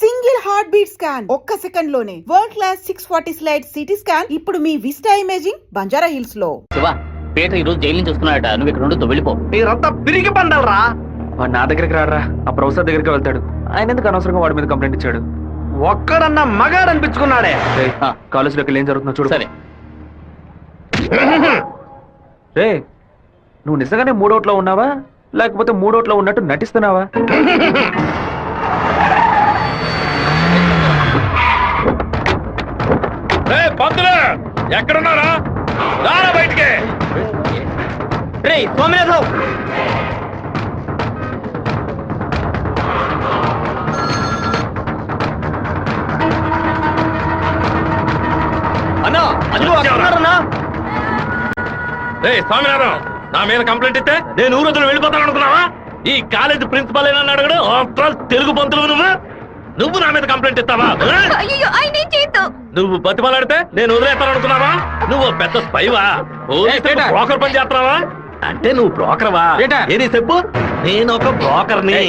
Single heart beat scan ఒక్క second లోనే world class 640 slide CT scan ఇప్పుడు మీ vista imaging Banjara hills లో. Shiva, Peter ఈ రోజు జైలు నుంచి వస్తున్నాడట. నువ్వు ఇక్కడ నుండి వెళ్ళిపో. మీరంతా పిరిగి పండాలరా. వాడు నా దగ్గరికి రాడరా, ఆ ప్రొఫెసర్ దగ్గరికి వెళ్తాడు. ఆయన ఎందుకు అనవసరంగా వాడి మీద కంప్లైంట్ ఇచ్చాడు? ఒక్కడన్నా మగాడు అనిపించుకున్నాడే. కాలేజీలోకి ఏం జరుగుతుందో చూడు. సరే రే, నువ్వు నిజంగానే మూడోట్లో ఉన్నావా లేకపోతే మూడోట్లో ఉన్నట్టు నటిస్తున్నావా? పంతులు ఎక్కడున్నారా? రారా బయటికి. రే సోమనాథం, అన్నా అన్నా. రే స్వామినారాయణ, నా మీద కంప్లైంట్ ఇస్తే నేను ఊరోజులు వెళ్ళిపోతాను అనుకున్నావా? ఈ కాలేజ్ ప్రిన్సిపల్ ఏనన్నా అడగడు. ఆఫ్టర్ తెలుగు పంతులు నువ్వు నా మీద కంప్లైంట్ ఇస్తావా? నువ్వు బతిమలాడితే నేను వదిలేస్తాను అనుకున్నావా? నువ్వు పెద్ద స్పైవా? బ్రోకర్ పని చేస్తున్నావా? అంటే నువ్వు బ్రోకర్వా? ఏది చెప్పు. నేను ఒక బ్రోకర్ని.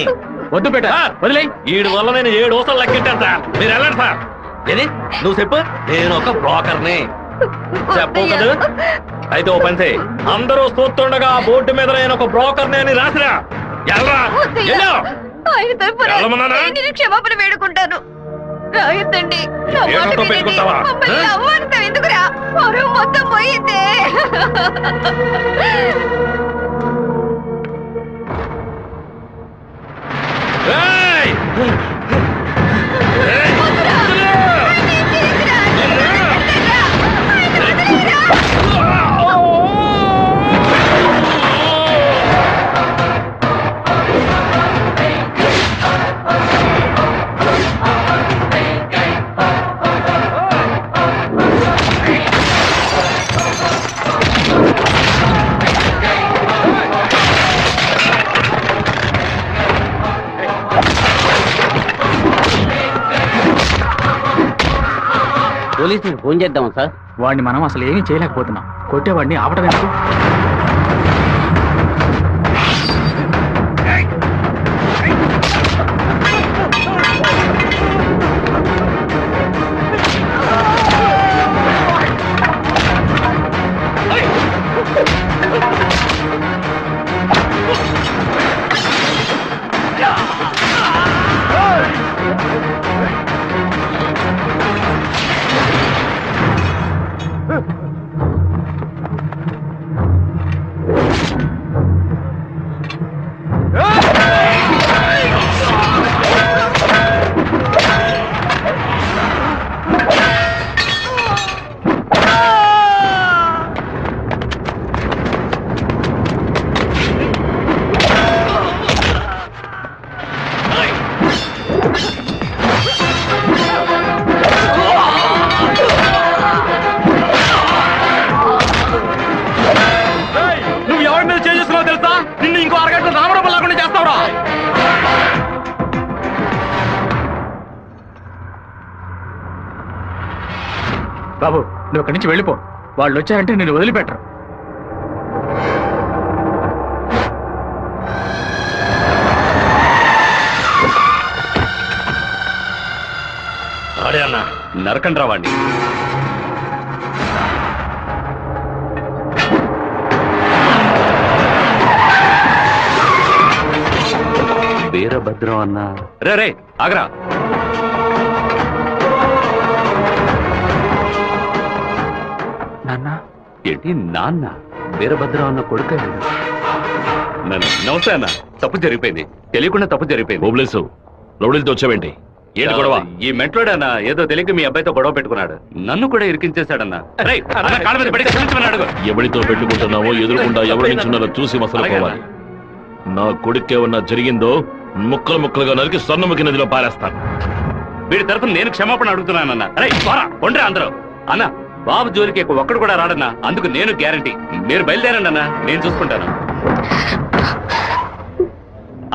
వద్దు పేట, వదిలే. వీడి వల్ల నేను 7 ఊసలు లెక్కెట్టాను సార్. మీరు వెళ్ళండి సార్. ఏది నువ్వు చెప్పు. నేను ఒక బ్రోకర్ని చెప్పు కదా. అయితే ఓ పని చేయి, అందరూ చూస్తుండగా బోర్డు మీద నేను ఒక బ్రోకర్ని అని రాసిరా. క్షమాపణ వేడుకుంటాను. రాయొద్దండి. పెట్టుకుంటావా? ఎందుకురా మొత్తం పోయిందే. పోలీసులకు ఫోన్ చేద్దామా సార్? వాడిని మనం అసలు ఏమీ చేయలేకపోతున్నాం. కొట్టేవాడిని ఆపడం ఎందుకు? బాబు, నువ్వు అక్కడి నుంచి వెళ్ళిపో. వాళ్ళు వచ్చారంటే నేను వదిలిపెట్టరు. ఆడే అన్న నరకండి రావాడిని. వీరభద్రం అన్న. రే రే ఆగరా. నాన్న ఏంటి నాన్న? వీరభద్రం అన్న కొడుకు. నమస్తే అన్న. తప్పు జరిగిపోయింది, తెలియకుండా తప్పు జరిగిపోయింది. ఓబ్లేసు రౌడీలతో వచ్చావేంటి? ఏంటి గొడవ? ఈ మెంట్లోడన్నా ఏదో తెలియక మీ అబ్బాయితో గొడవ పెట్టుకున్నాడు. నన్ను కూడా ఇరికించేశాడన్నా. ఎవరితో పెట్టుకుంటున్నావో ఎదురుకుండా ఎవరు నించున్నారో చూసి మసలుకోవాలి. నా కొడుకేమన్నా జరిగిందో ముక్కలు ముక్కలుగా నరికి స్వర్ణముఖి నదిలో పారేస్తాను. వీడి తరఫున నేను క్షమాపణ అడుగుతున్నానన్నా. అరే కొండ్రా అందరూ. అన్న బాబు జోలికి ఒక్కడు కూడా రాడన్నా, అందుకు నేను గ్యారంటీ. మీరు బయలుదేరండి అన్నా, నేను చూసుకుంటాను.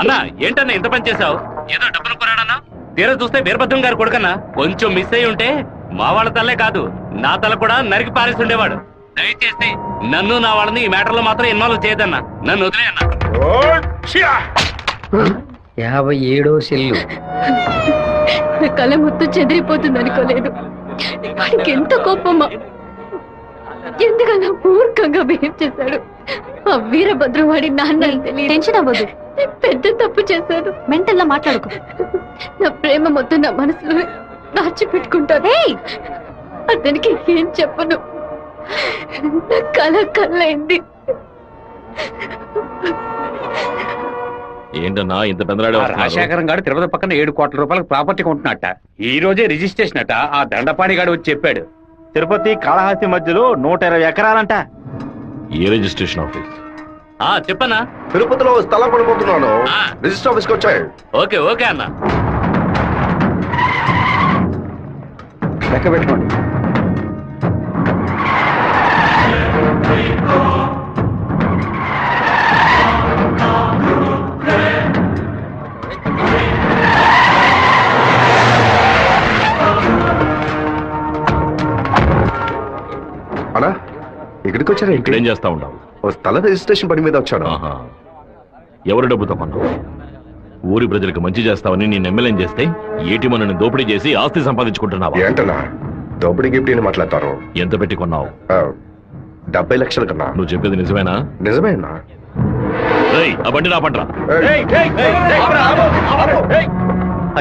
అన్నా ఏంటన్నా ఇంత పని చేశావు? ఏదో డబ్బులు కొరాడన్నా, తీరా చూస్తే వీరభద్రం గారు కొడుకన్నా. కొంచెం మిస్ అయి ఉంటే మా వాళ్ళ తల్లే కాదు నా తల కూడా నరికి పారేసి ఉండేవాడు. దయచేసి నన్ను నా వాళ్ళని ఈ మ్యాటర్ లో మాత్రం ఇన్వాల్వ్ చేయదన్నా. నన్ను వదిలేయన్నా. 57వ సెల్లు నా కళ మొత్తం చెదిరిపోతుంది అనుకోలేదు. వాడికి ఎంత కోపమా, ఎందుకన్నా మూర్ఖంగా బిహేవ్ చేశాడు. ఆ వీరభద్రం వాడి నాన్న తెలియదు. టెన్షన్ అవ్వదు, పెద్ద తప్పు చేశాడు. మెంటల్లా మాట్లాడుకో. నా ప్రేమ మొత్తం నా మనసులో దాచిపెట్టుకుంటాను. అతనికి ఏం చెప్పను. నా కళ కళ్ళైంది. ఏంటన్నా ఇంత పెందరాడే వస్తున్నారు? రాజశేఖరం గారు తిరుపతి పక్కన 7 కోట్ల రూపాయలకు ప్రాపర్టీ కొంటున్నట్ట. ఈ రోజే రిజిస్ట్రేషన్ అట. ఆ దండపాణి గారు వచ్చి చెప్పాడు. తిరుపతి కాళహస్తి మధ్యలో 120 ఎకరాలంట. ఏ రిజిస్ట్రేషన్ ఆఫీస్? చెప్పనా? తిరుపతిలో స్థలం పడిపోతున్నాను. ఆ. రిజిస్టర్ ఆఫీస్కి వచ్చాయి. ఓకే ఓకే అన్న. లెక్క పెట్టుకోండి. అన్నా ఇక్కడికి వచ్చారా? ఇక్కడ ఏం చేస్తా ఉండవు? ఓ స్థల రిజిస్ట్రేషన్ పని మీద వచ్చాను. ఆహా. ఎవరి డబ్బుతో కొన్నావు? ఊరి ప్రజలకు మంచి చేస్తావని నేను ఎమ్మెల్యేం చేస్తే ఏటి మనని దోపిడీ చేసి ఆస్తి సంపాదించుకుంటున్నావా? ఏంటన్నా దోపిడీ గిఫ్ట్ అని మాట్లాడతారు? ఎంత పెట్టి కొన్నావు? 70 లక్షల కన్నా. నువ్వు చెప్పేది నిజమేనా? నిజమేనా? రేయ్, ఆ బండి నా పంటరా.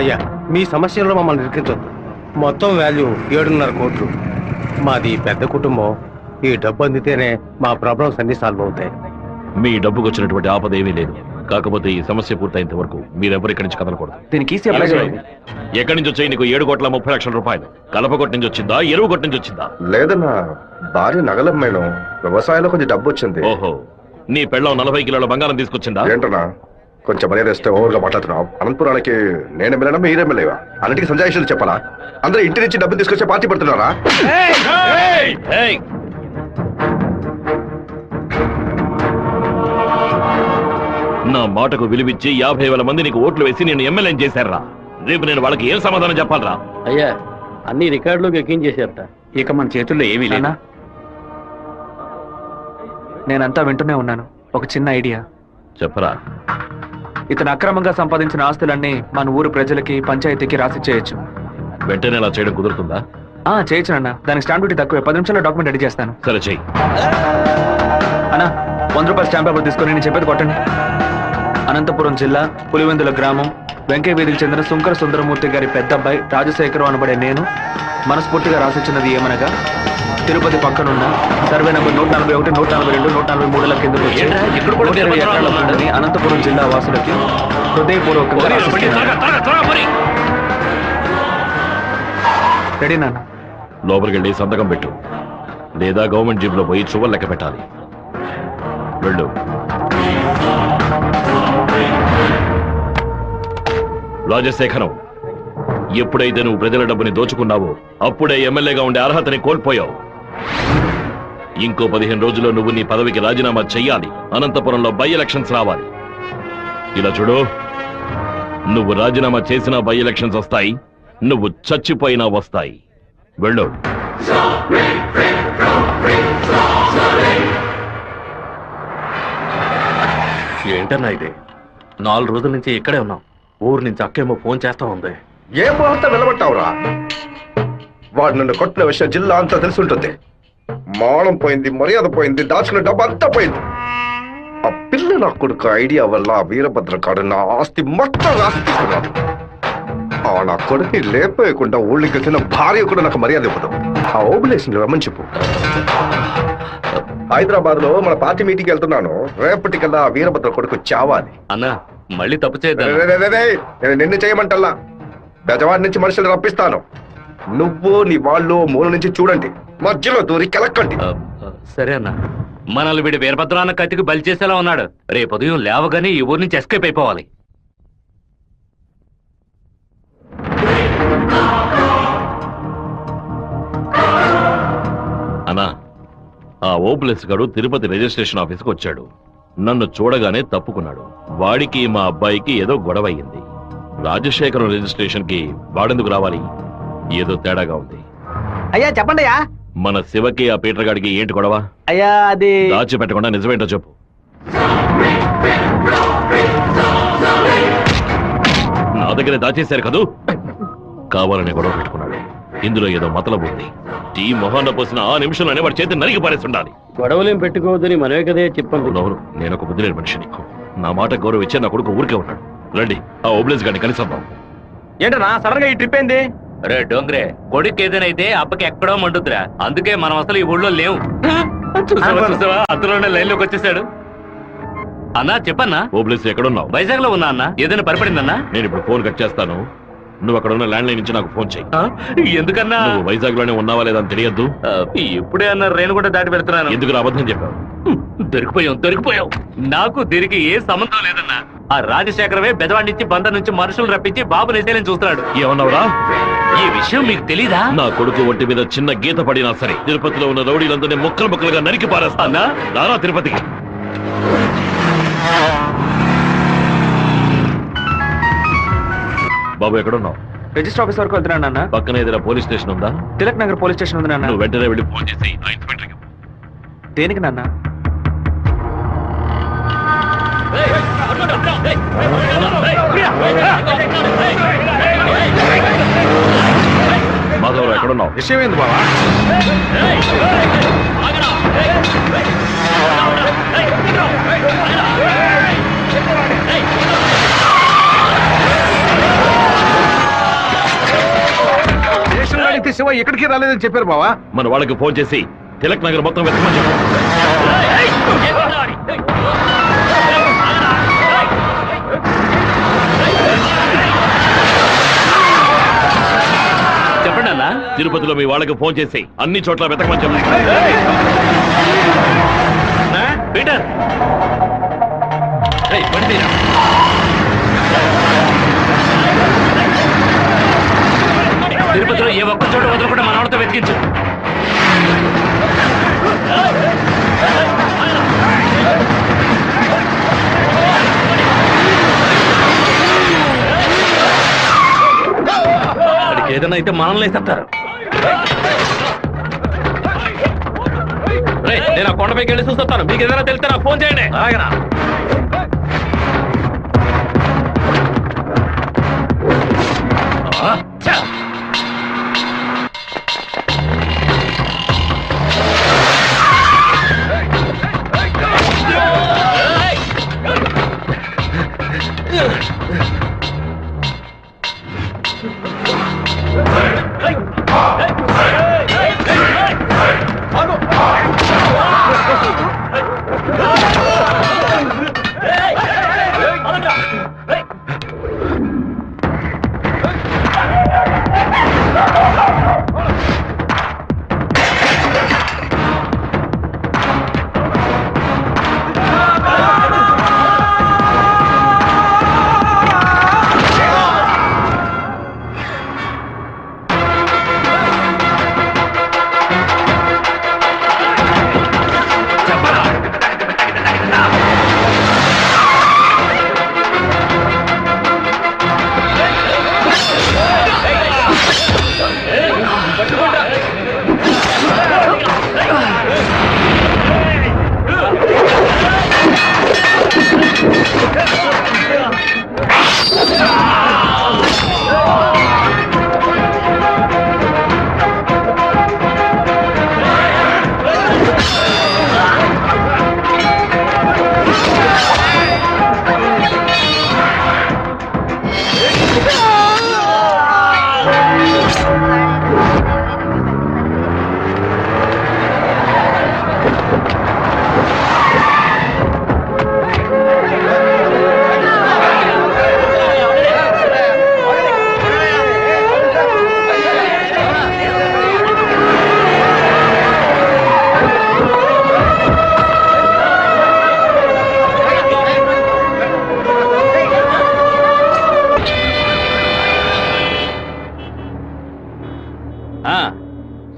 అయ్యా, మీ సమస్యల్లో మమ్మల్ని ఇరికించొద్దు. మొత్తం వాల్యూ 7.5 కోట్లు. మాది పెద్ద కుటుంబం. ఈ డబ్బు అందితేనే మా ప్రాబ్లమ్స్ అన్ని సాల్వ్ అవుతాయి. మీ డబ్బుకు వచ్చినటువంటి ఆపద ఏమీ లేదు. కాకపోతే ఈ సమస్య పూర్తయినంత వరకు మీరెవరు ఇక్కడి నుంచి కదలకూడదు. దీనికి ఈసీ అప్లై చేయండి. ఎక్కడి నుంచి వచ్చాయి నీకు 7,30,00,000 రూపాయలు? కలపకొట్టి నుంచి వచ్చిందా, ఎరువు కొట్టి నుంచి వచ్చిందా? లేదన్నా, భార్య నగలం మేడం. వ్యవసాయంలో కొంచెం డబ్బు వచ్చింది. ఓహో, నీ పెళ్ళం 40 కిలోల బంగారం తీసుకొచ్చిందా? ఏంటన్నా కొంచెం మర్యాద ఇస్తే ఓవర్గా మాట్లాడుతున్నావు. అనంతపురానికి నేను ఎమ్మెల్యేనా మీరే ఎమ్మెల్యేవా? అన్నిటికీ సంజాయిషులు చెప్పాలా? అందరూ ఇంటి నుంచి డబ్బు తీసుకొచ్చే పార్టీ పెడుతున్నారా? ఏయ్! నా మాటకు విలువిచ్చి 50,000 మంది నీకు ఓట్లు వేసి నేను ఎమ్మెల్యేని చేశారా? రేపు నేను వాళ్ళకి ఏం సమాధానం చెప్పాలరా? అయ్యా, అన్ని రికార్డులోకి ఎక్కించేశారట. ఇక మన చేతుల్లో ఏమీ లేదు. నేనంతా వింటూనే ఉన్నాను. ఒక చిన్న ఐడియా. చెప్పరా. ఇతను అక్రమంగా సంపాదించిన ఆస్తులన్నీ మన ఊరు ప్రజలకి, పంచాయతీకి రాసి చేయొచ్చు. వెంటనే ఇలా చేయడం కుదురుతుందా? చేయొచ్చు అన్న. దానికి స్టాంప్ డ్యూటీ తక్కువే. 10 నిమిషాల్లో డాక్యుమెంట్ రెడీ చేస్తాను. సరే చెయ్యి. అన్నా, 100 రూపాయల స్టాంప్ పేపర్ తీసుకొని నేను చెప్పేది కొట్టండి. అనంతపురం జిల్లా పులివెందుల గ్రామం వెంకయ్య వీధికి చెందిన శుంకర సుందరమూర్తి గారి పెద్ద అబ్బాయి రాజశేఖరం అనబడే నేను మనస్ఫూర్తిగా రాసిచ్చినది ఏమనగా, తిరుపతి పక్కనున్న సర్వే నంబర్ 141, 142, 143ల కిందకు వచ్చి ఏంట్రా, ఇక్కడ కూడా 120 ఎకరాల భూమిని అనంతపురం జిల్లా వాసులకి హృదయపూర్వకంగా రాసిస్తున్నాను. రెడీ నాన్న? లోపలికి వెళ్ళి సంతకం పెట్టు, లేదా గవర్నమెంట్ జీబ్ లో పోయి చువ్వలు లెక్క పెట్టాలి. వెళ్ళు. రాజశేఖరం, ఎప్పుడైతే నువ్వు ప్రజల డబ్బుని దోచుకున్నావో అప్పుడే ఎమ్మెల్యేగా ఉండే అర్హతని కోల్పోయావు. ఇంకో 15 రోజుల్లో నువ్వు నీ పదవికి రాజీనామా చెయ్యాలి. అనంతపురంలో బై ఎలక్షన్స్ రావాలి. ఇలా చూడు, నువ్వు రాజీనామా చేసినా బై ఎలక్షన్స్ వస్తాయి, నువ్వు చచ్చిపోయినా వస్తాయి. వెళ్ళు. ఏంటన్నా ఇది? 4 రోజుల నుంచి ఇక్కడే ఉన్నాం. ఊరు నుంచి అక్కేమో ఫోన్ చేస్తా ఉంది. ఏం ముహూర్తం నిలబట్టావురా? వాడు నన్ను కొట్టిన విషయం జిల్లా అంతా తెలిసి ఉంటుంది. మానం పోయింది, మర్యాద పోయింది, దాచుకున్న డబ్బు అంతా పోయింది. ఆ పిల్ల నా కొడుకు ఐడియా వల్ల ఆ వీరభద్ర కాడు నా ఆస్తి మొత్తం రాసిస్తున్నాడు. ఆ నా కొడుకుని లేపేయకుండా ఊళ్ళకి వచ్చిన భార్య కూడా నాకు మర్యాద ఇవ్వదు. ఆ ఓబులేషన్ రమ్మని చెప్పు. హైదరాబాద్ లో మన పార్టీ మీటింగ్ వెళ్తున్నాను. రేపటికల్లా ఆ వీరభద్ర కొడుకు చావాలి. అన్నా, మళ్ళీ తప్పు చేద్దాం. నేను నిన్ను చేయమంటల్లా, బెజవాడి నుంచి మనుషులు రప్పిస్తాను. నువ్వు నీ వాళ్ళు మూల నుంచి చూడండి, మధ్యలో దూరి కెలక్కండి. సరే అన్న. మనల్ని వీడి వీరభద్రాన్న కత్తికి బలి చేసేలా ఉన్నాడు. రేపు ఉదయం లేవగానే ఈ ఊరు నుంచి ఎస్కేప్ అయిపోవాలి. అన్నా, ఆ ఓపులెస్ గాడు తిరుపతి రిజిస్ట్రేషన్ ఆఫీస్కి వచ్చాడు. నన్ను చూడగానే తప్పుకున్నాడు. వాడికి మా అబ్బాయికి ఏదో గొడవ అయ్యింది. రాజశేఖరం రిజిస్ట్రేషన్ కి వాడెందుకు రావాలి? ఏదో తేడాగా ఉంది. అయ్యా చెప్పండి అయ్యా. మన శివకి ఆ పీటర్ గాడికి ఏంటి గొడవ? అయ్యా అది దాచిపెట్టకుండా నిజమేంటో చెప్పు. నా దగ్గర దాచేశారు కదూ? కావాలని గొడవ పెట్టుకున్నాడు. ఇందులో ఏదో మతలబు ఉంది. టీ మొహాన్న పోసిన ఆ నిమిషంలోనే వాడి చేతి నరికి పారేసి ఉండాలి. గొడవలేం పెట్టుకోవద్దని మనమే కదే చెప్పండి. అవునవును, నేను ఒక బుద్ధి లేని మనిషిని. నా మాట గౌరవం ఇచ్చే నా కొడుకు ఊరికే ఉన్నాడు. రండి ఆ ఓబ్లేస్ గారిని కలిసొద్దాం. ఏంటన్నా సడన్ గా ఈ ట్రిప్ ఏంది? రే డోంగ్రే, కొడుకు ఏదైతే అప్పకి ఎక్కడో మండుతురా. అందుకే మనం అసలు ఈ ఊళ్ళో లేవు. చూసావా అందులోనే లైన్ లోకి వచ్చేసాడు. అన్నా చెప్పన్నా. ఓబ్లేస్ ఎక్కడున్నావు? వైజాగ్ లో ఉన్నా అన్న. ఏదైనా పరిపడిందన్నా? నేను ఇప్పుడు ఫోన్ కట్ చేస్తాను. నువ్వు అక్కడ ఉన్న ల్యాండ్ లైన్ నుంచి నాకు ఫోన్ చేయి. ఎందుకన్నా? నువ్వు వైజాగ్ లోనే ఉన్నావా లేదా అని తెలియద్దు. ఇప్పుడే అన్న రేణుగుంట దాటి పెడుతున్నాను. ఎందుకు అబద్ధం చెప్పావు? దొరికిపోయావు. నాకు దీనికి ఏ సంబంధం లేదన్నా. ఆ రాజశేఖరమే బెదవాడి నుంచి బందర్ నుంచి మనుషులు రప్పించి బాబు నిశేలని చూస్తున్నాడు. ఏమన్నావురా? ఈ విషయం మీకు తెలీదా? నా కొడుకు ఒంటి మీద చిన్న గీత పడినా సరే తిరుపతిలో ఉన్న రౌడీలందరినీ ముక్కలు ముక్కలుగా నరికి పారేస్తానా? రారా తిరుపతికి. బాబు ఎక్కడున్నావు? రిజిస్టర్ ఆఫీస్ వరకు వెళ్తున్నాను నాన్న. పక్కన ఏదైనా పోలీస్ స్టేషన్ ఉందా? తిలక్ నగర్ పోలీస్ స్టేషన్ ఉంది నాన్న. నువ్వు వెంటనే వెళ్ళి ఫోన్ చేసి ఆ ఇన్స్పెక్టర్కి ఇవ్వు. దేనికి నాన్న? మాధవరావు ఎక్కడున్నావు? విషయం ఏంది బావా? స్టేషన్ అడిగితే శివ ఎక్కడికి రాలేదని చెప్పారు బావా. మన వాళ్ళకి ఫోన్ చేసి తిలక్ నగర్ మొత్తం వెతకమని చెప్పు. చెప్పండి అన్నా. తిరుపతిలో మీ వాళ్ళకి ఫోన్ చేసి అన్ని చోట్ల వెతకమని చెప్పు. పీటర్ పడితేరా. తిరుపతిలో ఏ ఒక్క చోట వదలకుండా మన వాళ్ళతో వెతికించు. వాడికి ఏదైనా అయితే మనల్ని వేసేస్తారు. నేను ఆ కొండపైకి వెళ్ళి చూస్తాను. మీకు ఏదైనా తెలిస్తే నాకు ఫోన్ చేయండి. అలాగేనా?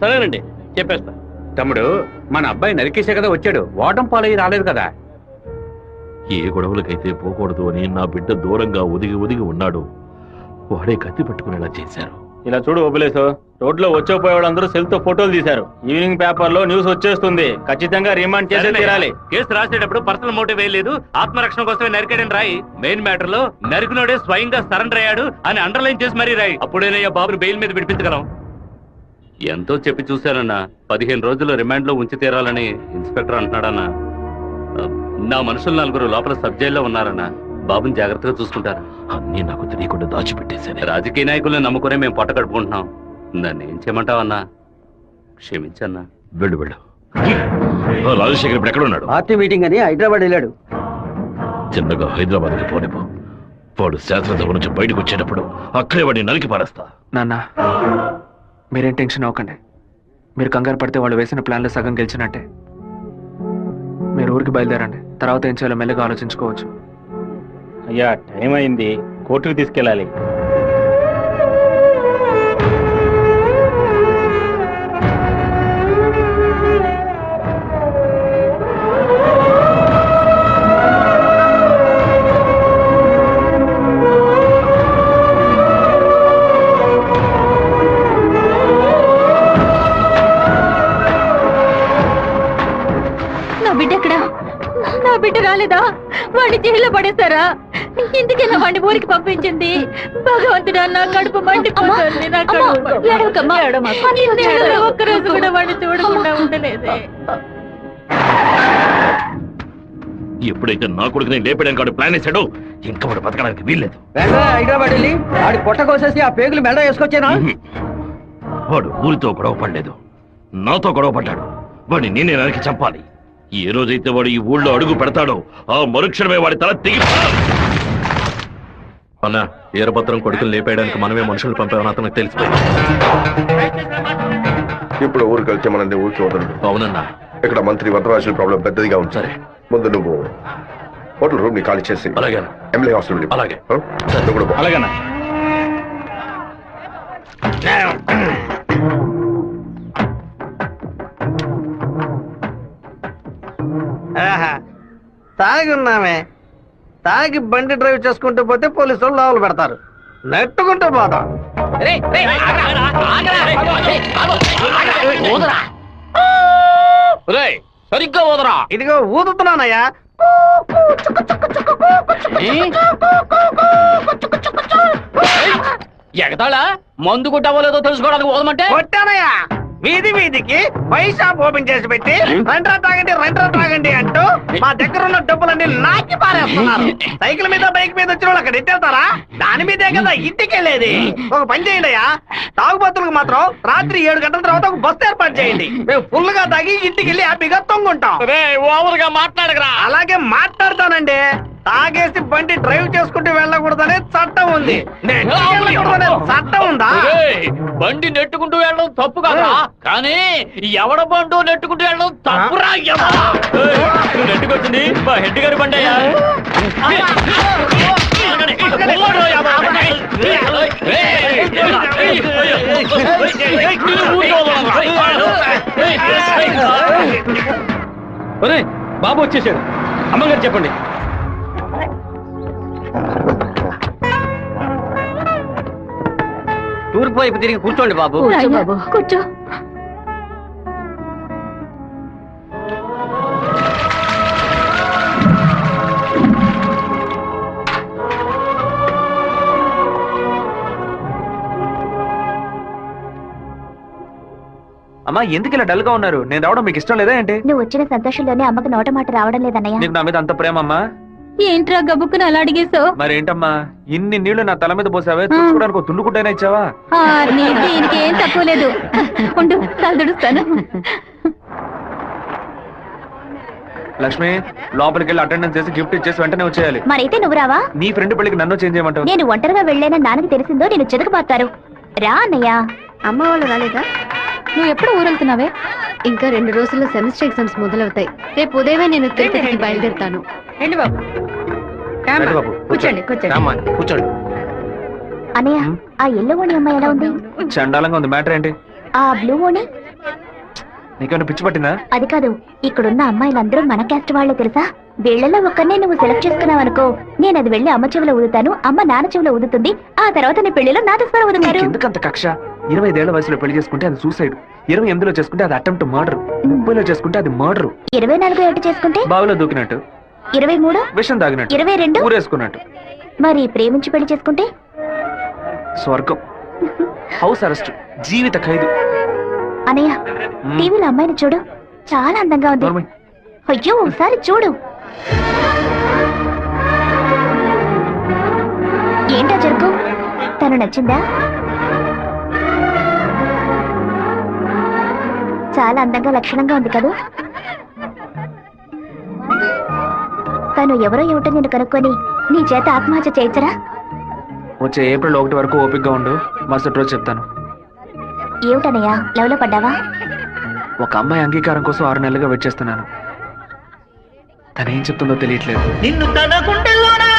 సరేనండి, చెప్పేస్తా. తమ్ముడు, మన అబ్బాయి నరికేసే కదా వచ్చాడు, ఓటం పాలయ్యి రాలేదు కదా. ఏ గొడవలకైతే పోకూడదు అని నా బిడ్డ దూరంగా ఒదిగి ఒదిగి ఉన్నాడు. వాడే కత్తి పట్టుకునేలా చేశారు. ఇలా చూడు ఓబులేసు, రోడ్లో వచ్చేపోయే వాళ్ళందరూ సెల్ తో ఫోటోలు తీశారు. ఈవినింగ్ పేపర్ లో న్యూస్ వచ్చేస్తుంది. ఖచ్చితంగా రిమాండ్ చేసే తీరాలి. కేసు రాసేటప్పుడు పర్సనల్ మోటివ్ వేయలేదు, ఆత్మరక్షణ కోసమే నరికాడని రాయి. మెయిన్ మ్యాటర్ లో నరికినోడే స్వయంగా సరెండర్ అయ్యాడు అని అండర్లైన్ చేసి మరీ రాయి. అప్పుడేనయ్యా బాబుని బెయిల్ మీద విడిపించగలం. ఎంతో చెప్పి చూశానన్నా, 15 రోజులు రిమాండ్ లో ఉంచి తీరాలని ఇన్స్పెక్టర్ అంటున్నాడన్నా. నా మనుషులు 4 లోపల సబ్ జైల్లో ఉన్నారన్నా. బాబుని జాగ్రత్తగా చూసుకుంటారు. అన్నీ నాకు తెలియకుండా దాచిపెట్టేశాను. రాజకీయ నాయకులను నమ్ముకునే మేము పొట్ట కడుపుకుంటున్నాం. నన్ను ఏం చేయమంటావన్నా? క్షమించన్నా. వెళ్ళు వెళ్ళు. రాజశేఖర్ ఇప్పుడు ఎక్కడ ఉన్నాడు? పార్టీ మీటింగ్ అని హైదరాబాద్ వెళ్ళాడు. చిన్నగా హైదరాబాద్కి పోనిపో. వాడు శాస్త్రసభ నుంచి బయటకు వచ్చేటప్పుడు అక్కడే వాడిని నరికి పారేస్తా. నాన్న మీరేం టెన్షన్ అవ్వకండి. మీరు కంగారు పడితే వాళ్ళు వేసిన ప్లాన్లో సగం గెలిచినట్టే. మీరు ఊరికి బయలుదేరండి. తర్వాత ఏం చేయాలో మెల్లగా ఆలోచించుకోవచ్చు. అయ్యా టైం అయింది, కోర్టుకు తీసుకెళ్ళాలి. నా బిడ్డ ఎక్కడా? నా బిడ్డ రాలేదా? వాడిని జైల్లో పడేస్తారా? ఎందుకైనా వాడిని ఊరికి పంపించింది? భగవంతుడా, నా కడుపు మండిపోతుంది. నా కడుపు ఒక్కరోజు కూడా వాడిని చూడకుండా ఉండలేదే. ఎప్పుడైతే నా కొడుకుని లేపడానికి వాడు ప్లాన్ వేశాడో ఇంకా వాడు బతకడానికి వీల్లేదు. హైదరాబాద్ వెళ్ళి ఆడి పొట్ట కోసేసి ఆ పేగులు మెడ వేసుకొచ్చానా? వాడు ఊరితో గొడవ పడలేదు, నాతో గొడవ పడ్డాడు. వాడిని నేనే నరికి చంపాలి. ఏ రోజైతే వాడు ఈ ఊళ్ళో అడుగు పెడతాడో ఆ మరుక్షణమే వాడి తల తెగి. అన్న ఈరభద్రం కొడుకులు లేపేయడానికి మనమే మనుషులు పంపామని అతనికి తెలిసిపోయింది. ఇప్పుడు ఊరికి వెళ్తే మనది ఊరికి వదలడు. అవునన్నా. ఇక్కడ మంత్రి వరదరాజుల ప్రాబ్లం పెద్దదిగా ఉంది. సరే ముందు నువ్వు హోటల్ రూమ్ ని ఖాళీ చేసి అలాగే ఎమ్మెల్యే హాస్టల్. అలాగే. నువ్వు కూడా పో. అలాగేనా? తాగి ఉన్నామే, తాగి బండి డ్రైవ్ చేసుకుంటూ పోతే పోలీసు వాళ్ళు లోపల పెడతారు. నెట్టుకుంటూ పోతాం. సరిగ్గా ఊదరా. ఇదిగో ఊదుతున్నానయ్యా. ఎగతాళా? మందు కొట్టవలేదో తెలుసుకోవడానికి ఊదమంటే కొట్టానయ్యా. వీధి వీధికి పైసా ఓపెన్ చేసి పెట్టి రెంట్రా తాగండి అంటూ మా దగ్గర ఉన్న డబ్బులన్నీ నాకి పారేస్తున్నారు. సైకిల్ మీద బైక్ మీద వచ్చిన వాళ్ళు అక్కడ ఎత్తేస్తారా? దాని మీదే కదా ఇంటికి వెళ్ళేది. ఒక పని చేయండి అయ్యా, తాగుబోతులకు మాత్రం రాత్రి 7 గంటల తర్వాత ఒక బస్సు ఏర్పాటు చేయండి. మేము ఫుల్ గా తాగి ఇంటికి వెళ్ళి హ్యాపీగా తొంగుంటాం. ఓవర్ గా మాట్లాడగరా. అలాగే మాట్లాడతానండి. తాగేసి బండి డ్రైవ్ చేసుకుంటూ వెళ్ళకూడదనే చట్టం ఉంది. చట్టం ఉందా? బండి నెట్టుకుంటూ వెళ్ళడం తప్పు కదా, కానీ ఎవడ బండు నెట్టుకుంటూ వెళ్ళడం తప్పురా. నెట్టుకొచ్చింది మా హెడ్ గారి బండి అయ్యా. బాబు వచ్చేసాడు. అమ్మగారు చెప్పండి. తూర్పు వైపు తిరిగి కూర్చోండి బాబు. బాబు కూర్చో. అమ్మా ఎందుకు ఇలా డల్ గా ఉన్నారు? నేను రావడం మీకు ఇష్టం లేదా ఏంటి? నువ్వు వచ్చిన సంతోషంలోనే అమ్మకు నోట మాట రావడం లేదన్నయ్య. నీకు నా మీద అంత ప్రేమ అమ్మా? ఏంట్రా గబుక్కుని అలా అడిగేసావు? మరేంటమ్మా ఇన్ని నీళ్లు నా తల మీద పోసావే? తుడుచుకోవడానికి తుండుకుంటేనే ఇచ్చావా? దీనికేం తక్కువ లేదు. ఉండు, తలదుడుస్తాను. లక్ష్మి లోపలికి వెళ్ళి అటెండెన్స్ చేసి గిఫ్ట్ ఇచ్చేసి వెంటనే వచ్చేయాలి. మరైతే నువ్వు రావా? నీ ఫ్రెండ్ పెళ్లికి నన్ను చేంజ్ చేయమంటావు? నేను ఒంటరిగా వెళ్ళానని నాన్నకి తెలిసిందో నేను చెదకబాతారు. రా అన్నయ్య. అమ్మ వాళ్ళు రాలేదా? నువ్వు ఎప్పుడు ఊరెళ్తున్నావే? ఇంకా 2 రోజుల్లో సెమిస్టర్ ఎగ్జామ్స్ మొదలవుతాయి. రేపు ఉదయమే నేను తిరుపతికి బయలుదేరుతాను. రండి బాబు. కూర్చోండి కూర్చోండి. అన్నయ్య, ఆ ఎల్లో ఓణి అమ్మాయి ఎలా ఉంది? చండాలంగా ఉంది. మ్యాటర్ ఏంటి? ఆ బ్లూ ఓణి నీకేమైనా పిచ్చి పట్టిందా? అది కాదు, ఇక్కడున్న అమ్మాయిలందరూ మన క్యాస్ట్ వాళ్లే తెలుసా? వీళ్లలో ఒక్కనే నువ్వు సెలెక్ట్ చేసుకున్నావు అనుకో, నేను అది వెళ్ళి అమ్మ చెవిలో ఊదుతాను, అమ్మ నాన్న చెవిలో ఊదుతుంది, ఆ తర్వాత నీ పెళ్లిలో నా దస్వరం ఊదుతారు. ఎందుకంత కక్ష? 25 వయసులో పెళ్లి చేసుకుంటే అది సూసైడ్, 28లో చేసుకుంటే అది అటెంప్ట్ మర్డర్, 30లో చేసుకుంటే అది మర్డర్, 24 ఏట చేసుకుంటే బావిలో దూకినట్టు, 23 విషం తాగినట్టు, 22 ఊరేసుకున్నట్టు. మరి ప్రేమించి పెళ్లి చేసుకుంటే స్వర్గం, హౌస్ అరెస్ట్, జీవిత ఖైదు. అనయ్య టీవీలో అమ్మాయిని చూడు, చాలా అందంగా ఉంది. నోర్మై. అయ్యో ఒకసారి చూడు. ఏంటా జరుగు, తను నచ్చిందా? చాలా అందంగా లక్షణంగా ఉంది కదూ. తను ఎవరో ఏమిటో నేను కనుక్కొని నీ చేత ఆత్మహత్య చేయించరా? వచ్చే ఏప్రిల్ 1 వరకు ఓపికగా ఉండు, మరుసటి రోజు చెప్తాను. ఏమిటనయ్యా లవ్లో పడ్డావా? ఒక అమ్మాయి అంగీకారం కోసం 6 నెలలుగా వెయిట్ చేస్తున్నాను. తనేం చెప్తుందో తెలియట్లేదు. నిన్ను తన గుండెల్లోనా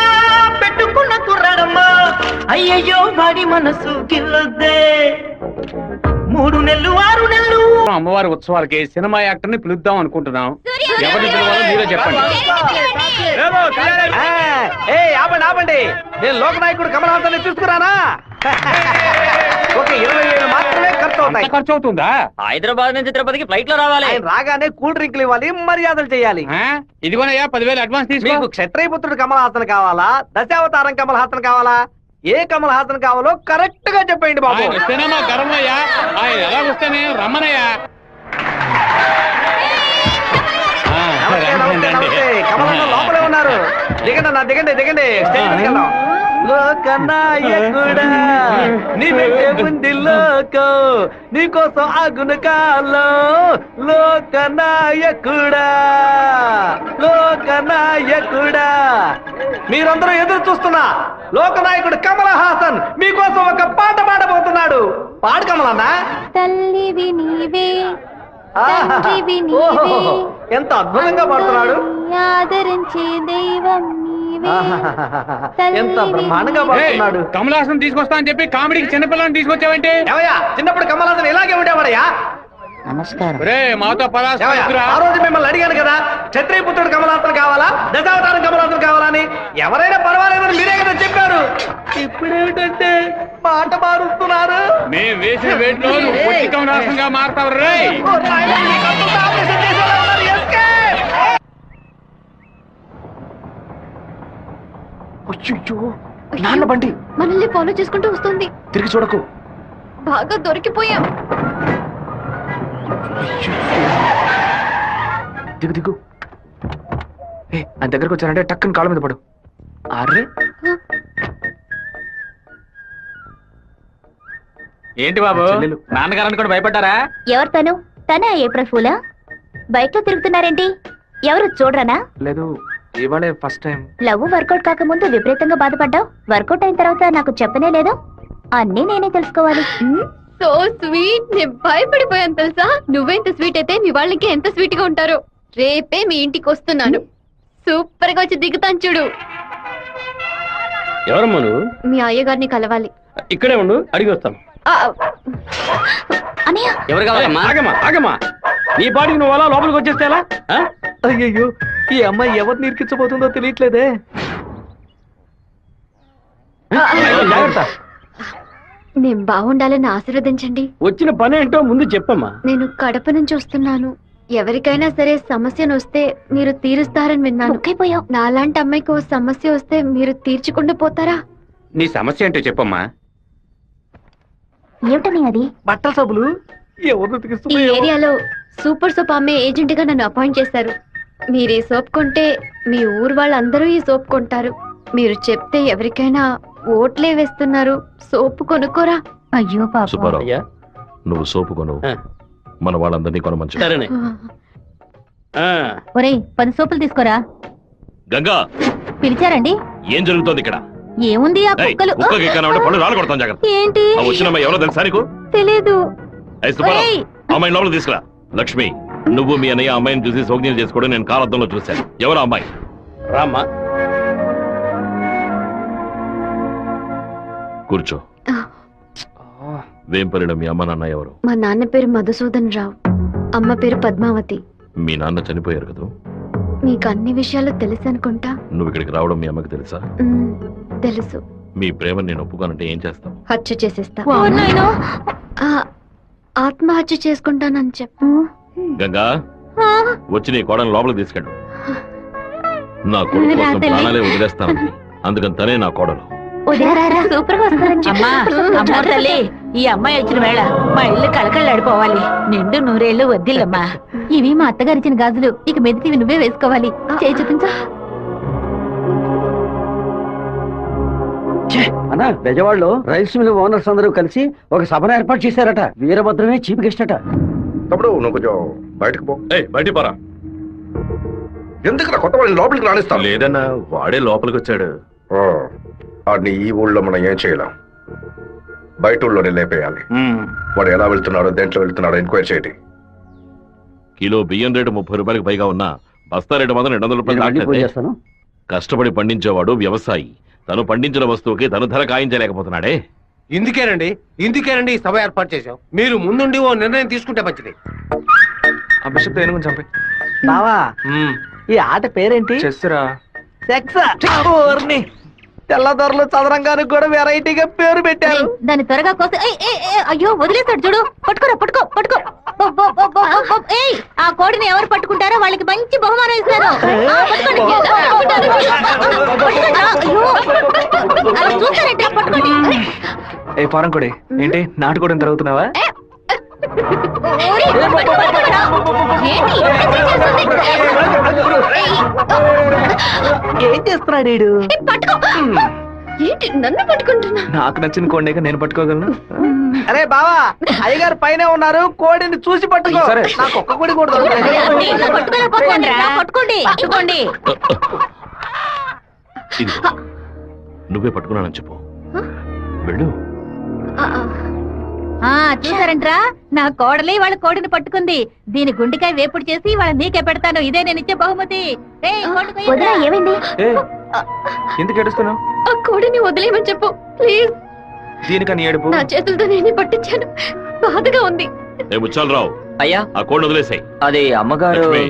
పెట్టుకున్న కుర్రాడమ్మా, అయ్యయ్యో వాడి మనసు గిల్లొద్దే. 3 నెలలు 6 నెలలు అమ్మవారి ఉత్సవాలకి సినిమా యాక్టర్ ని పిలుద్దాం అనుకుంటున్నాం. ఎవరిని పిలవాలో మీరే చెప్పండి. ఆపండి ఆపండి, నేను లోకనాయకుడు కమల్ హాసన్ తీసుకురానా? ఒక 20,000 మాత్రమే ఖర్చు అవుతాయి. ఖర్చు అవుతుందా? హైదరాబాద్ నుంచి తిరుపతికి ఫ్లైట్ లో రావాలి. ఆయన రాగానే కూల్ డ్రింక్లు ఇవ్వాలి, మర్యాదలు చేయాలి. ఇదిగోనయ్యా 10,000 అడ్వాన్స్ తీసుకో. మీకు క్షత్రియపుత్రుడు కమల్ హాసన్ కావాలా, దశావతారం కమల్ హాసన్ కావాలా? ఏ కమల్ హాసన్ కావాలో కరెక్ట్ గా చెప్పండి బాబు. ఆయన వస్తేనే మా గర్వమయ్యా, ఆయన ఎలా వస్తేనే రమ్మనయ్యా. నమస్తే, కమల్ హాసన్ లోపలే ఉన్నారు. దిగండి అన్న, దిగండి దిగండి, స్టేజ్ మీదకి వెళ్దాం. లోకనాయకుడా నీ వెంటే ఉంది లోకం, నీకోసం ఆగున కాలం. లోకనాయకుడా లోకనాయకుడా, మీరందరూ ఎదురు చూస్తున్నా లోకనాయకుడు కమల్ హాసన్ మీకోసం ఒక పాట పాడబోతున్నాడు. పాడు కమల్ అన్న. తల్లివి నీవే, ఓహో, ఎంత అద్భుతంగా పాడుతున్నాడు. ఆదరించే దైవం నీవే. ఎంత బ్రహ్మాండంగా పాడుతున్నాడు. కమల్ హాసన్ తీసుకొస్తా అని చెప్పి కామెడీకి చిన్నపిల్లని తీసుకొచ్చావంటే? ఏమయ్యా, చిన్నప్పుడు కమల్ హాసన్ ఇలాగే ఉండేవాడయ్యా. నమస్కారం. రే మాతో ఏమయ్యా, ఆ రోజు మిమ్మల్ని అడిగాను కదా, క్షత్రియపుత్రుడు కమల్ హాసన్ కావాలా, దశావతారం కమల్ హాసన్ కావాలని. ఎవరైనా పర్వాలేదని మీరే కదా చెప్పారు. ఇప్పుడేమిటంటే పాట మారుస్తున్నారు. మేము వేసిన వేట్లో నువ్వు పొట్టి కమల్ హాసన్ గా మారుతావు. రే ఓ నాయనా, మీకు అంత ఆపరేషన్ చేసేలా ఉన్నారు. Escape! అయ్యో, నాన్న బండి. మనల్ని ఫాలో చేసుకుంటూ వస్తుంది. తిరిగి చూడకు. బాగా దొరికిపోయాం. దిగు దిగు. ఆయన దగ్గరకు వచ్చానంటే టక్కని కాళ్ళ మీద పడు. అరే ఏంటి బాబు, చెల్లెలు. నాన్నగారని కూడా భయపడ్డారా? ఎవరు తను? తనే ఏప్రిల్ ఫూలా? బైక్ లో తిరుగుతున్నారేంటి? ఎవరు చూడరనా? లేదు, ఇవాళే ఫస్ట్ టైం. లవ్ వర్కౌట్ కాకముందు విపరీతంగా బాధపడ్డావు, వర్కౌట్ అయిన తర్వాత నాకు చెప్పనే లేదు. అన్నీ నేనే తెలుసుకోవాలి. సో స్వీట్, నేను భయపడిపోయాను తెలుసా. నువ్వెంత స్వీట్ అయితే మీ వాళ్ళకి ఎంత స్వీట్ గా ఉంటారో. రేపే మీ ఇంటికి వస్తున్నాను, సూపర్ గా వచ్చి దిగుతాను చూడు. ఎవరమ్మా నువ్వు? మీ అయ్యగారిని కలవాలి. ఇక్కడే ఉండు, అడిగి వస్తాను. అనయ్య, ఎవరు కావాలమ్మా? ఆగమ్మా ఆగమ్మా, నీ పాటికి నువ్వు అలా లోపలికి వచ్చేస్తే ఎలా? అయ్యయ్యో, ఈ అమ్మాయి ఎవరు నిరికించబోతుందో తెలియట్లేదే. జాగ్రత్త. నేను బాగుండాలని ఆశీర్వదించండి. వచ్చిన పని ఏంటో ముందు చెప్పమ్మా. నేను కడప నుంచి వస్తున్నాను. ఎవరికైనా సరే సమస్యను వస్తే మీరు తీరుస్తారని విన్నాను. నాలాంటి అమ్మాయికి ఓ సమస్య వస్తే మీరు తీర్చకుండా పోతారా? నీ సమస్య ఏంటో చెప్పమ్మా. ఏమిటని అది? బట్టల సబ్బులు ఎవరు ఈ ఉతికిస్తున్నాయో. ఏరియాలో సూపర్ సోప్ అమ్మే ఏజెంట్ గా నన్ను అపాయింట్ చేశారు. మీరు ఈ సోప్ కొంటే మీ ఊరు వాళ్ళందరూ ఈ సోప్ కొంటారు. మీరు చెప్తే ఎవరికైనా ఓట్లే వేస్తున్నారు. సోపు కొనుక్కోరా. అయ్యో సుబ్బారావు, అయ్యా, నువ్వు సోపు కొను, మన వాళ్ళందరినీ కొనమంచు. సరేనే. ఒరేయ్ 10 సోపులు తీసుకోరా. గంగా, పిలిచారండి? ఏం జరుగుతోంది ఇక్కడ? ఏముంది ఆ ఏయ్, కుక్కలు. కుక్కకి ఎక్కనంటే పళ్ళు రాళ్ళు కొడతాం, జాగ్రత్త. ఏంటి? ఆ వచ్చిన అమ్మాయి ఎవరో తెలుసా నీకు? తెలీదు. ఏయ్ సుబ్బారావు, ఒరేయ్. అమ్మాయిని లోపలికి తీసుకురా. లక్ష్మి, నువ్వు మీ అన్నయ్య అమ్మాయిని చూసి సోగ్యం చేసుకోవడం నేను కాలద్దంలో చూశాను. ఎవరు అమ్మాయి? రామ్మా. కూర్చో. వేంపల్లిలో మీ అమ్మ నాన్న ఎవరు? మా నాన్న పేరు మధుసూదన్ రావు, అమ్మ పేరు పద్మావతి. మీ నాన్న చనిపోయారు కదా? మీకు అన్ని విషయాలు తెలుసు అనుకుంటా. నువ్వు ఇక్కడికి రావడం మీ అమ్మకి తెలుసా? తెలుసు. మీ ప్రేమను నేను ఒప్పుకోనంటే ఏం చేస్తావు? హత్య చేసేస్తా. ఆత్మహత్య చేసుకుంటానని చెప్పు. గంగా వచ్చి నీ కోడని లోపలికి తీసుకెళ్ళు. నా కొడుకు కోసం ప్రాణాలే వదిలేస్తానండి, అందుకని తనే నా కోడలు. సూపర్ గా వస్తారని అమ్మా తల్లి, ఈ అమ్మాయి వచ్చిన వేళ మా ఇల్లు కళకళలాడిపోవాలి. నిండు నూరేళ్లు వద్దిల్లమ్మా. ఇవి మా అత్తగారిచ్చిన గాజులు, ఇక మెదిటివి నువ్వే వేసుకోవాలి. చేయి చూపించా. అన్న బెజవాడలో రైస్ మిల్ ఓనర్స్ అందరూ కలిసి ఒక సభను ఏర్పాటు చేశారట. వీరభద్రమే చీఫ్ గెస్ట్ అట. తమ్ముడు నువ్వు కొంచెం బయటకు పో. బయట పరా. ఎందుకు కొత్త వాళ్ళని లోపలికి రాణిస్తాను? లేదన్నా, వాడే లోపలికి వచ్చాడు. వాడిని ఈ ఊళ్ళో మనం ఏం చేయలేం, బయట ఊళ్ళోనే లేపేయాలి. వాడు ఎలా వెళ్తున్నాడో, దేంట్లో వెళ్తున్నాడో ఎంక్వైరీ చేయండి. కిలో బియ్యం రేటు 30 రూపాయలకు పైగా ఉన్నా బస్తా రేటు మాత్రం 200 రూపాయలు దాటలేదే. కష్టపడి పండించేవాడు వ్యవసాయి. తను పండించిన వస్తువుకి తను ధర కాయించలేకపోతున్నాడే. ఇందుకేనండి ఈ సభ ఏర్పాటు చేశాం. మీరు ముందుండి ఓ నిర్ణయం తీసుకుంటే మంచిది. ఆ బిషప్ ఏనుగుని చంపే. బావా, ఈ ఆట పేరేంటి? చెస్సురా. తెల్లదొరలు చదరంగానికి కూడా వెరైటీగా పేరు పెట్టారు. దాన్ని త్వరగా కోసి అయ్యో వదిలేస్తాడు చూడు. పట్టుకోరా, పట్టుకో పట్టుకో. ఏయ్, ఆ కోడిని ఎవరు పట్టుకుంటారో వాళ్ళకి మంచి బహుమానం ఇస్తారు. చూస్తారంటే పట్టుకోండి. ఏ ఫారం కొడి, ఏంటి నాటుకోవడం జరుగుతున్నావా? ఏం చేస్తున్నాడు వీడు? ఏంటి నన్ను పట్టుకుంటున్నా? నాకు నచ్చిన కోడిని నేను పట్టుకోగలను. అరే బావా, అయ్యగారు పైన ఉన్నారు, కోడిని చూసి పట్టుకో. సరే. నాకు ఒక్క కోడి కూడా పట్టుకోండి పట్టుకోండి. ఇదిగో, నువ్వే పట్టుకున్నానని చెప్పు. వెళ్ళు. చూసారంట్రా, నా కోడలి వాళ్ళ కోడిని పట్టుకుంది. దీని గుండెకాయ వేపుడు చేసి వాళ్ళ నీకే పెడతాను. ఇదే నేను ఇచ్చే బహుమతి. ఏమైంది? ఎందుకు ఏడుస్తున్నావు? ఆ కోడిని వదిలేయమని చెప్పు ప్లీజ్. దీనికని ఏడుపు? నా చేతులతో నేనే పట్టించాను, బాధగా ఉంది. ముచ్చాలరావు, అయ్యా ఆ కోడిని వదిలేసాయి. అది అమ్మగారు. లక్ష్మి,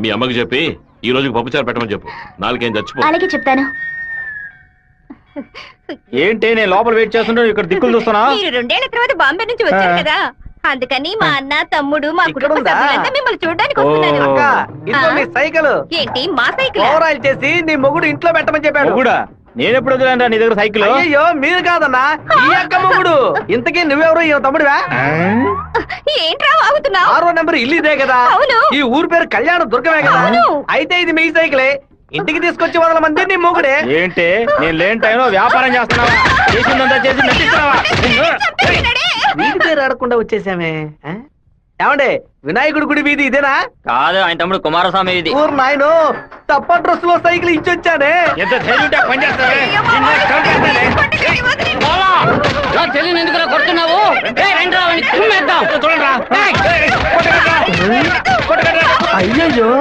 మీ అమ్మకి చెప్పి ఈ రోజుకి పప్పుచారు పెట్టమని చెప్పు. నాలుగేం చచ్చిపో. అలాగే చెప్తాను. ఏంటి నేను లోపల వెయిట్ చేస్తుంటే ఇక్కడ దిక్కులు చూస్తున్నా? మీరు 2 ఏళ్ల తర్వాత బాంబే నుంచి వచ్చారు కదా, అందుకని మా అన్న, తమ్ముడు, మా కుటుంబ సభ్యులంతా మిమ్మల్ని చూడడానికి వస్తున్నారు. అక్క, ఇదిగో మీ సైకిల్. ఏంటి మా సైకిల్? ఓవర్ ఆయిల్ చేసి నీ మొగుడు ఇంట్లో పెట్టమని చెప్పాడు. కూడా నేను ఎప్పుడు వదిలేను నీ దగ్గర సైకిల్? అయ్యో మీరు కాదన్నా, ఈ అక్క మొగుడు. ఇంతకీ నువ్వెవరు? ఈ తమ్ముడివా? ఏంట్రా వాగుతున్నావు? 6వ నెంబర్ ఇల్లు ఇదే కదా? అవును. ఈ ఊరు పేరు కళ్యాణ దుర్గమే కదా? అవును. అయితే ఇది మీ సైకిలే. ఇంటికి తీసుకొచ్చి 100 మంది నీ మొగుడే. ఏంటి నేను లేని టైంలో వ్యాపారం చేస్తున్నావా? చేసిందంతా చేసి నటిస్తున్నావా? వీడి పేరు ఆడకుండా వచ్చేసామే. ఏమండే, వినాయకుడి గుడి వీధి ఇదేనా? కాదు, ఆయన తమ్ముడు కుమారస్వామి ఇది. ఊరు నాయను, తప్ప డ్రెస్ లో సైకిల్ ఇచ్చొచ్చానే. ఎంత ధైర్యం ఉంటే పని చేస్తావే? నిన్ను చంపేస్తానే. తెలియని ఎందుకు కొడుతున్నావు? అయ్యయ్యో,